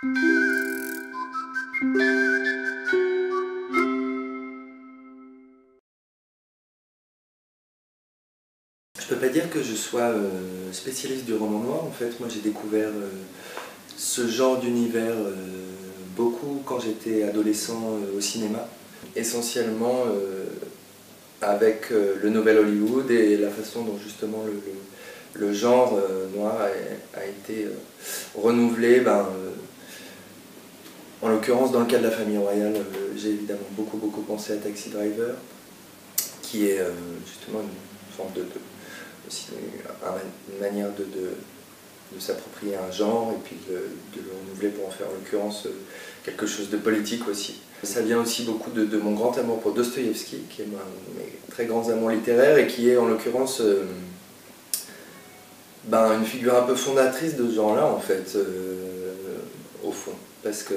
Je peux pas dire que je sois spécialiste du roman noir. En fait, moi j'ai découvert ce genre d'univers beaucoup quand j'étais adolescent au cinéma. Essentiellement avec le Nouvel Hollywood et la façon dont justement le genre noir a été renouvelé. En l'occurrence, dans le cas de La Famille Royale, j'ai évidemment beaucoup pensé à Taxi Driver, qui est justement une forme aussi une manière de s'approprier un genre et puis de le renouveler pour en faire en l'occurrence quelque chose de politique aussi. Ça vient aussi beaucoup de mon grand amour pour Dostoïevski, qui est un de mes très grands amours littéraires et qui est en l'occurrence une figure un peu fondatrice de ce genre-là en fait, au fond. Parce qu'il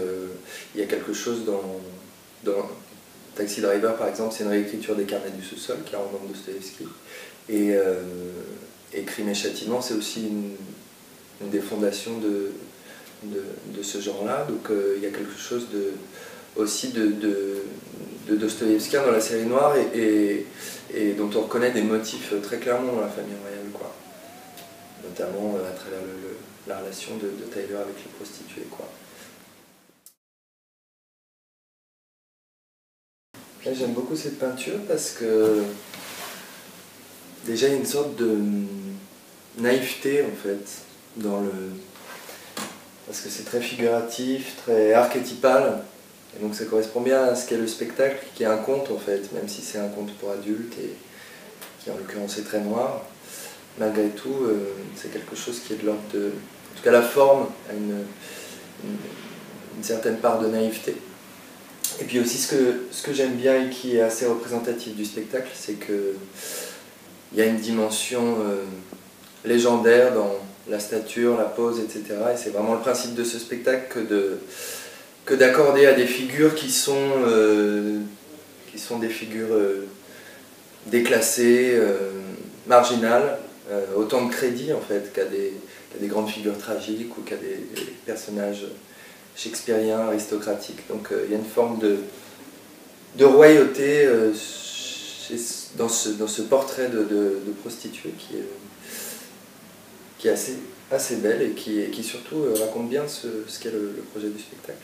y a quelque chose dans Taxi Driver par exemple, c'est une réécriture des Carnets du sous-sol, qui a un roman de Dostoïevski. Et Crime et Châtiment, c'est aussi une des fondations de ce genre-là. Donc il y a quelque chose aussi de Dostoïevskien dans la série noire et dont on reconnaît des motifs très clairement dans La Famille Royale, quoi. Notamment à travers la relation de Tyler avec les prostituées, quoi. Là, j'aime beaucoup cette peinture parce que déjà il y a une sorte de naïveté en fait parce que c'est très figuratif, très archétypal, et donc ça correspond bien à ce qu'est le spectacle, qui est un conte en fait, même si c'est un conte pour adultes et qui en l'occurrence est très noir. Malgré tout, c'est quelque chose qui est de l'ordre de... En tout cas, la forme a une certaine part de naïveté. Et puis aussi, ce que j'aime bien et qui est assez représentatif du spectacle, c'est qu'il y a une dimension légendaire dans la stature, la pose, etc. Et c'est vraiment le principe de ce spectacle que d'accorder à des figures qui sont des figures déclassées, marginales, autant de crédit en fait qu'à des grandes figures tragiques ou qu'à des personnages shakespeariens, aristocratiques. Donc il y a une forme de royauté dans ce portrait de prostituée qui est assez belle et qui surtout raconte bien ce qu'est le projet du spectacle.